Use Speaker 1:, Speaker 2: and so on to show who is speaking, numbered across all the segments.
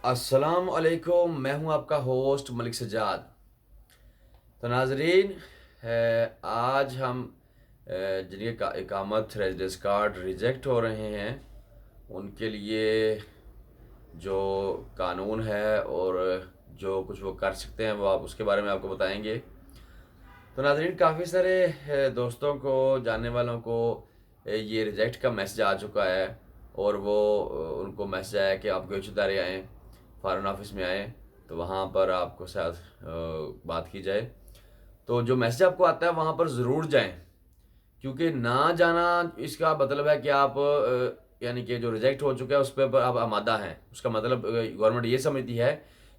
Speaker 1: अस्सलाम वालेकुम। मैं हूं आपका होस्ट मलिक सज्जाद। तो नाजरीन, आज हम जिनके इकामत रेजिडेंस कार्ड रिजेक्ट हो रहे हैं उनके लिए जो कानून है और जो कुछ वो कर सकते हैं वो आप उसके बारे में आपको बताएंगे। तो नाजरीन, काफ़ी सारे दोस्तों को, जानने वालों को ये रिजेक्ट का मैसेज आ चुका है और वो उनको मैसेज आया कि आप कुछ इदारे आएँ, फ़ॉरेन ऑफिस में आएँ तो वहाँ पर आपको साथ बात की जाए। तो जो मैसेज आपको आता है वहाँ पर ज़रूर जाएं, क्योंकि ना जाना इसका मतलब है कि आप यानी कि जो रिजेक्ट हो चुका है उस पर आप आमादा हैं। उसका मतलब गवर्नमेंट ये समझती है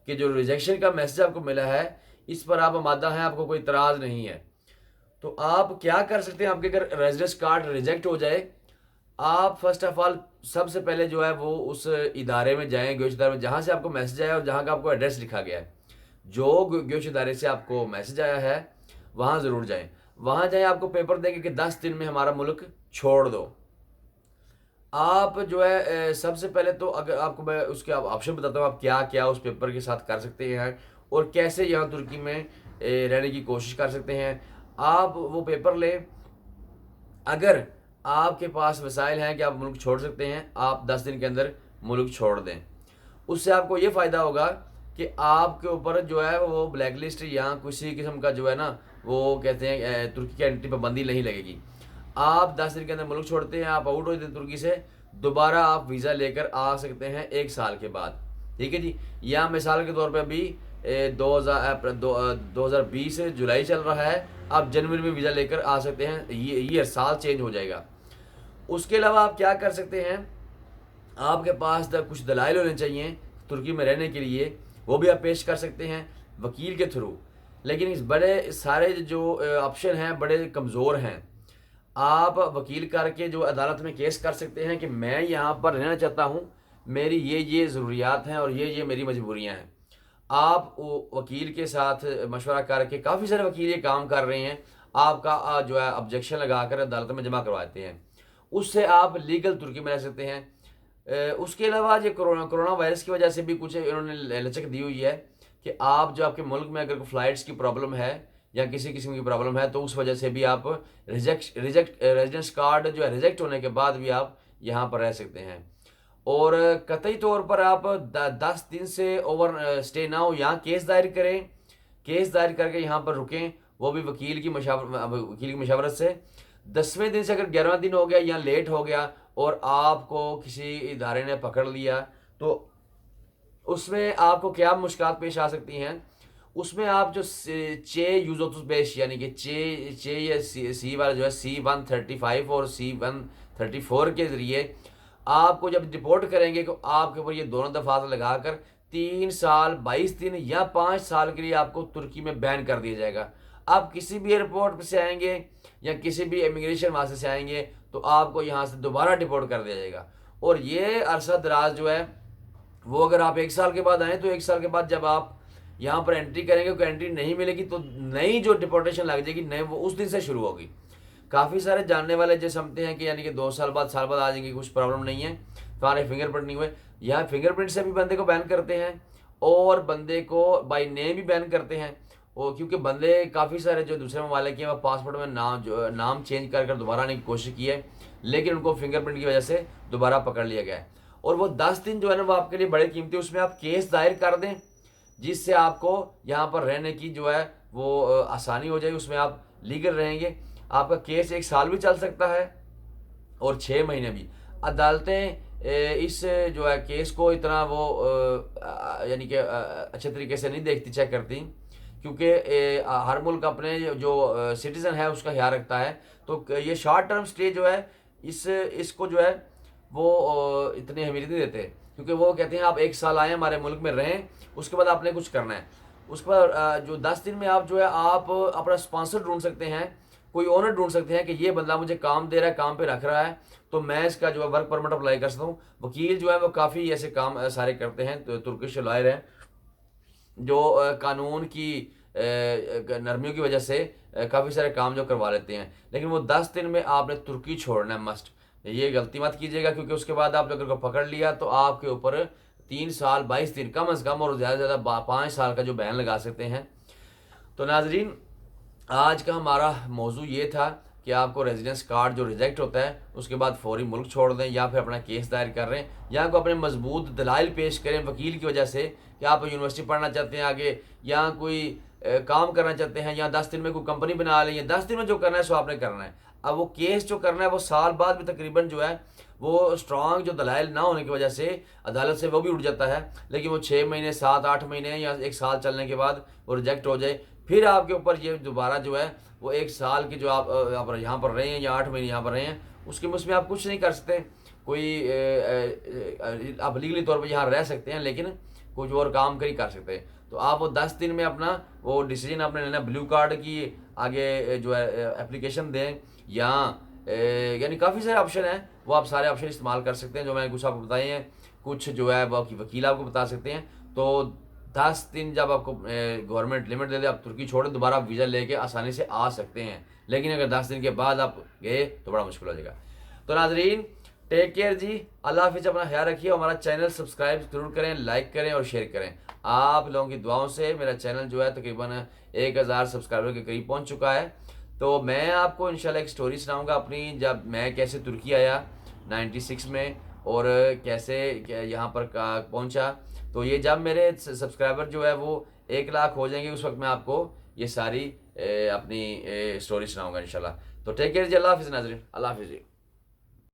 Speaker 1: कि जो रिजेक्शन का मैसेज आपको मिला है इस पर आप आमादा हैं, आपको कोई इतराज़ नहीं है। तो आप क्या कर सकते हैं, आपके अगर रेजिडेंस कार्ड रिजेक्ट हो जाए, आप फर्स्ट ऑफ ऑल सबसे पहले जो है वो उस इदारे में जाएं, गोश इदारे में, जहाँ से आपको मैसेज आया और जहाँ का आपको एड्रेस लिखा गया है। जो गोश इदारे से आपको मैसेज आया है वहाँ ज़रूर जाएं। वहाँ जाएं, आपको पेपर देंगे कि 10 दिन में हमारा मुल्क छोड़ दो। आप जो है सबसे पहले तो अगर आपको मैं उसके ऑप्शन बताता हूँ आप क्या क्या उस पेपर के साथ कर सकते हैं और कैसे यहाँ तुर्की में रहने की कोशिश कर सकते हैं। आप वो पेपर लें। अगर आपके पास वसाइल हैं कि आप मुल्क छोड़ सकते हैं, आप 10 दिन के अंदर मुल्क छोड़ दें। उससे आपको ये फ़ायदा होगा कि आपके ऊपर जो है वो ब्लैक लिस्ट या किसी किस्म का जो है ना, वो कहते हैं तुर्की की एंट्री पाबंदी नहीं लगेगी। आप 10 दिन के अंदर मुल्क छोड़ते हैं, आप आउट हो जाते हैं तुर्की से, दोबारा आप वीज़ा लेकर आ सकते हैं 1 साल के बाद। ठीक है जी। या मिसाल के तौर पर अभी 2020 जुलाई चल रहा है, आप जनवरी में वीज़ा लेकर आ सकते हैं। ये साल चेंज हो जाएगा। उसके अलावा आप क्या कर सकते हैं, आपके पास कुछ दलाइल होने चाहिए तुर्की में रहने के लिए, वो भी आप पेश कर सकते हैं वकील के थ्रू। लेकिन इस बड़े सारे जो ऑप्शन हैं बड़े कमज़ोर हैं। आप वकील करके जो अदालत में केस कर सकते हैं कि मैं यहाँ पर रहना चाहता हूँ, मेरी ये ज़रूरियात हैं और ये मेरी मजबूरियाँ हैं। आप वकील के साथ मशवरा करके, काफ़ी सारे वकील ये काम कर रहे हैं, आपका जो है ऑब्जेक्शन लगा कर अदालत में जमा करवाते हैं। उससे आप लीगल तुर्की में रह सकते हैं। उसके अलावा ये कोरोना वायरस की वजह से भी कुछ इन्होंने लचक दी हुई है कि आप जो आपके मुल्क में अगर फ़्लाइट्स की प्रॉब्लम है या किसी किस्म की प्रॉब्लम है तो उस वजह से भी आप रेजिडेंस कार्ड जो है रिजेक्ट होने के बाद भी आप यहाँ पर रह सकते हैं। और कतई तौर पर आप 10 दिन से ओवर स्टे ना हो, यहाँ केस दायर करें। केस दायर करके यहाँ पर रुकें, वो भी वकील की मशावरत से। 10वें दिन से अगर 11वां दिन हो गया या लेट हो गया और आपको किसी इदारे ने पकड़ लिया तो उसमें आपको क्या मुश्किल पेश आ सकती हैं। उसमें आप जो चे यूजोतुस बेश यानी कि चे या सी वाला जो है C-135 और C-134 के ज़रिए आपको जब डिपोर्ट करेंगे तो आपके ऊपर ये दोनों दफात लगाकर 3 साल 22 दिन या 5 साल के लिए आपको तुर्की में बैन कर दिया जाएगा। आप किसी भी एयरपोर्ट से आएंगे या किसी भी इमिग्रेशन वास्ते से आएंगे तो आपको यहाँ से दोबारा डिपोर्ट कर दिया जाएगा। और ये अरसा दराज जो है वो अगर आप 1 साल के बाद आए तो 1 साल के बाद जब आप यहाँ पर एंट्री करेंगे तो एंट्री नहीं मिलेगी, तो नई जो डिपोर्टेशन लग जाएगी नई वो उस दिन से शुरू होगी। काफ़ी सारे जानने वाले जो समझते हैं कि यानी कि 2 साल बाद साल बाद आ जाएंगे, कुछ प्रॉब्लम नहीं है, तुम्हारे फिंगरप्रिंट नहीं हुए। यहाँ फिंगरप्रिंट से भी बंदे को बैन करते हैं और बंदे को बाई नेम भी बैन करते हैं। और क्योंकि बंदे काफ़ी सारे जो दूसरे ममालिक के वह पासपोर्ट में नाम चेंज कर दोबारा आने की कोशिश की है, लेकिन उनको फिंगरप्रिंट की वजह से दोबारा पकड़ लिया गया है। और वो 10 दिन जो है ना वो आपके लिए बड़े कीमती, उसमें आप केस दायर कर दें जिससे आपको यहाँ पर रहने की जो है वो आसानी हो जाएगी। उसमें आप लीगल रहेंगे। आपका केस 1 साल भी चल सकता है और 6 महीने भी। अदालतें इस जो है केस को इतना वो यानी कि अच्छे तरीके से नहीं देखती, चेक करती, क्योंकि हर मुल्क अपने जो सिटीज़न है उसका ख्याल रखता है। तो ये शॉर्ट टर्म स्टे जो है इसको जो है वो इतनी अहमियत नहीं देते, क्योंकि वो कहते हैं आप 1 साल आए हमारे मुल्क में रहें, उसके बाद आपने कुछ करना है। उसके बाद जो 10 दिन में आप जो है आप अपना स्पॉन्सर ढूंढ सकते हैं, कोई ओनर ढूंढ सकते हैं कि ये बंदा मुझे काम दे रहा है, काम पे रख रहा है, तो मैं इसका जो है वर्क परमिट अप्लाई कर सकता हूँ। वकील जो है वो काफ़ी ऐसे काम सारे करते हैं, तो तुर्किश लॉयर हैं जो कानून की नरमियों की वजह से काफ़ी सारे काम जो करवा लेते हैं। लेकिन वो 10 दिन में आपने तुर्की छोड़ना है, मस्ट। ये गलती मत कीजिएगा, क्योंकि उसके बाद आप अगर को पकड़ लिया तो आपके ऊपर 3 साल 22 दिन कम अज़ कम और ज़्यादा से ज़्यादा 5 साल का जो बैन लगा सकते हैं। तो नाजरीन, आज का हमारा मौजू ये था कि आपको रेजिडेंस कार्ड जो रिजेक्ट होता है उसके बाद फौरी मुल्क छोड़ दें, या फिर अपना केस दायर कर रहे हैं, या को अपने मजबूत दलाइल पेश करें वकील की वजह से कि आप यूनिवर्सिटी पढ़ना चाहते हैं आगे, या कोई काम करना चाहते हैं, या 10 दिन में कोई कंपनी बना लें, या 10 दिन में जो करना है सो आपने करना है। अब वो केस जो करना है वो साल बाद भी तकरीबन जो है वो स्ट्रांग जो दलाइल ना होने की वजह से अदालत से वो भी उठ जाता है, लेकिन वो 6 महीने 7-8 महीने या 1 साल चलने के बाद वो रिजेक्ट हो जाए, फिर आपके ऊपर ये दोबारा जो है वो 1 साल की जो आप यहाँ पर रहे हैं या 8 महीने यहाँ पर रहे हैं उसके उसमें आप कुछ नहीं कर सकते। कोई आप लीगली तौर पर यहाँ रह सकते हैं लेकिन कुछ और काम कर सकते हैं। तो आप वो 10 दिन में अपना वो डिसीजन आपने लेना, ब्लू कार्ड की आगे जो है एप्लीकेशन दें, या यानी काफ़ी सारे ऑप्शन हैं, वो आप सारे ऑप्शन इस्तेमाल कर सकते हैं जो मैंने कुछ आपको बताए हैं, कुछ जो है वो वकील आपको बता सकते हैं। तो 10 दिन जब आपको गवर्नमेंट लिमिट दे दे आप तुर्की छोड़े दोबारा आप वीज़ा लेके आसानी से आ सकते हैं, लेकिन अगर 10 दिन के बाद आप गए तो बड़ा मुश्किल हो जाएगा। तो नाजरीन, टेक केयर जी, अल्लाह हाफिज़, अपना ख्याल रखिए। हमारा चैनल सब्सक्राइब जरूर करें, लाइक करें और शेयर करें। आप लोगों की दुआओं से मेरा चैनल जो है तकरीबन 1000 सब्सक्राइबर के करीब पहुंच चुका है। तो मैं आपको इंशाल्लाह एक स्टोरी सुनाऊंगा अपनी, जब मैं कैसे तुर्की आया 96 में और कैसे यहाँ पर पहुँचा। तो ये जब मेरे सब्सक्राइबर जो है वो 1 लाख हो जाएंगे उस वक्त मैं आपको ये सारी अपनी स्टोरी सुनाऊंगा इंशाल्लाह। तो टेक केयर जी, अल्लाह हाफिज़ नाज़रीन, अल्लाह हाफिज़ जी।